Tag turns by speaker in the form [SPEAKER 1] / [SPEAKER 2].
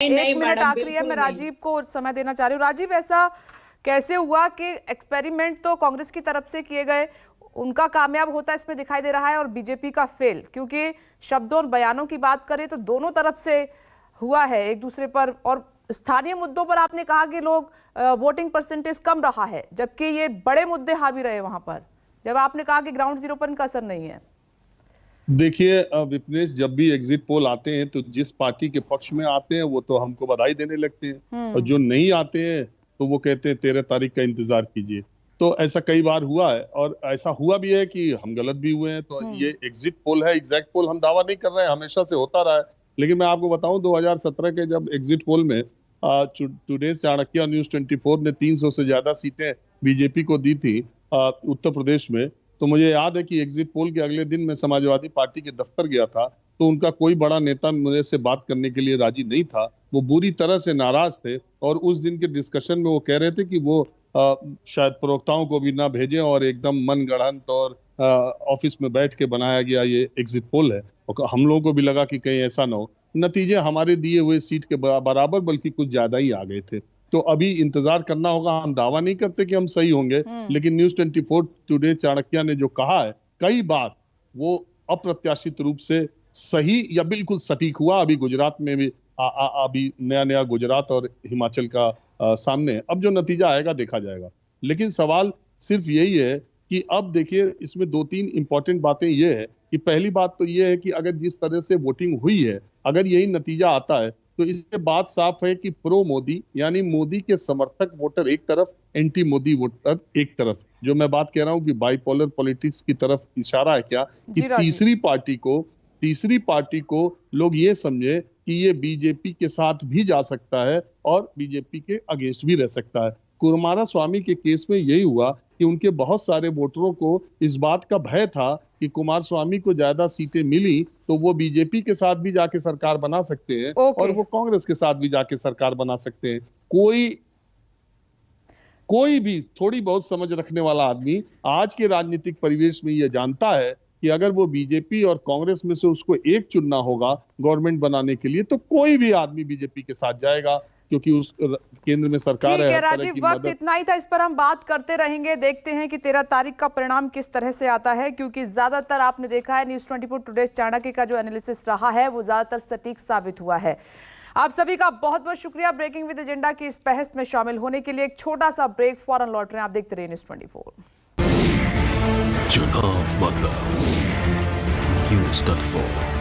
[SPEAKER 1] एक
[SPEAKER 2] नहीं
[SPEAKER 1] minute
[SPEAKER 2] madam,
[SPEAKER 1] आखिरी है,
[SPEAKER 2] बिल्कुल
[SPEAKER 1] मैं
[SPEAKER 2] नहीं।
[SPEAKER 1] राजीव को समय देना चाह रही हूँ। राजीव, ऐसा कैसे हुआ कि एक्सपेरिमेंट तो कांग्रेस की तरफ से किए गए, उनका कामयाब होता इसमें दिखाई दे रहा है, और बीजेपी का फेल? क्योंकि शब्दों और बयानों की बात करें तो दोनों तरफ से हुआ है एक दूसरे पर। और स्थानीय मुद्दों पर आपने कहा कि लोग वोटिंग परसेंटेज कम रहा है, जबकि ये बड़े मुद्दे हावी रहे वहां पर, जब आपने कहा कि ग्राउंड जीरो पर इनका असर नहीं है।
[SPEAKER 3] देखिए विपनेश, जब भी एग्जिट पोल आते हैं तो जिस पार्टी के पक्ष में आते हैं वो तो हमको बधाई देने लगते हैं, और जो नहीं आते हैं तो वो कहते हैं 13 तारीख का इंतजार कीजिए। तो ऐसा कई बार हुआ है, और ऐसा हुआ भी है कि हम गलत भी हुए हैं। तो ये एग्जिट पोल है, एग्जैक्ट पोल हम दावा नहीं कर रहे हैं, हमेशा से होता रहा है। लेकिन मैं आपको बताऊं, 2017 के जब एग्जिट पोल में टुडे चाणक्य न्यूज 24 ने 300 से ज्यादा सीटें बीजेपी को दी थी उत्तर प्रदेश में। तो मुझे याद है कि एग्जिट पोल के अगले दिन मैं समाजवादी पार्टी के दफ्तर गया था, तो उनका कोई बड़ा नेता मेरे से बात करने के लिए राजी नहीं था। वो बुरी तरह से नाराज थे, और उस दिन के डिस्कशन में वो कह रहे थे कि वो शायद प्रवक्ताओं को भी ना भेजें, और एकदम मनगढ़ंत और ऑफिस में बैठ के बनाया गया ये एग्जिट पोल है। और हम लोगों को भी लगा कि कहीं ऐसा ना हो। नतीजे हमारे दिए हुए सीट के बराबर बल्कि कुछ ज्यादा ही आ गए थे। तो अभी इंतजार करना होगा। हम दावा नहीं करते कि हम सही होंगे, लेकिन न्यूज 24 टुडे चाणक्य ने जो कहा है कई बार, वो अप्रत्याशित रूप से सही या बिल्कुल सटीक हुआ। अभी गुजरात में भी अभी नया गुजरात और हिमाचल का सामने है। अब जो नतीजा आएगा देखा जाएगा। लेकिन सवाल सिर्फ यही है कि अब देखिए, इसमें 2-3 इंपॉर्टेंट बातें ये है कि पहली बात तो ये है कि अगर जिस तरह से वोटिंग हुई है, अगर यही नतीजा आता है तो इससे बात साफ है कि प्रो मोदी यानी मोदी के समर्थक वोटर एक तरफ, एंटी मोदी वोटर एक तरफ। जो मैं बात कह रहा हूं कि बाइपोलर पॉलिटिक्स की तरफ इशारा है क्या, कि तीसरी पार्टी को लोग ये समझे कि ये बीजेपी के साथ भी जा सकता है और बीजेपी के अगेंस्ट भी रह सकता है। कुमारस्वामी के केस में यही हुआ कि उनके बहुत सारे वोटरों को इस बात का भय था कि कुमारस्वामी को ज्यादा सीटें मिली तो वो बीजेपी के साथ भी जाके सरकार बना सकते हैं, और वो कांग्रेस के साथ भी जाके सरकार बना सकते हैं। कोई भी थोड़ी बहुत समझ रखने वाला आदमी आज के राजनीतिक परिवेश में ये जानता है कि अगर वो बीजेपी और कांग्रेस में से उसको एक चुनना होगा गवर्नमेंट बनाने के लिए, तो कोई भी आदमी बीजेपी के साथ जाएगा, क्योंकि उस केंद्र में सरकार है।
[SPEAKER 1] राजीव, वक्त इतना ही था, इस पर हम बात करते रहेंगे। देखते हैं कि 13 तारीख का परिणाम किस तरह से आता है, क्योंकि ज्यादातर आपने देखा है न्यूज 24 टुडे चाणक्य का जो एनालिसिस रहा है वो ज्यादातर सटीक साबित हुआ है। आप सभी का बहुत बहुत शुक्रिया ब्रेकिंग विद एजेंडा की इस बहस में शामिल होने के लिए। एक छोटा सा ब्रेक, फौरन लौट रहे हैं। आप देखते रहिए न्यूज 24।
[SPEAKER 4] चुनाव मतलब न्यूज 24।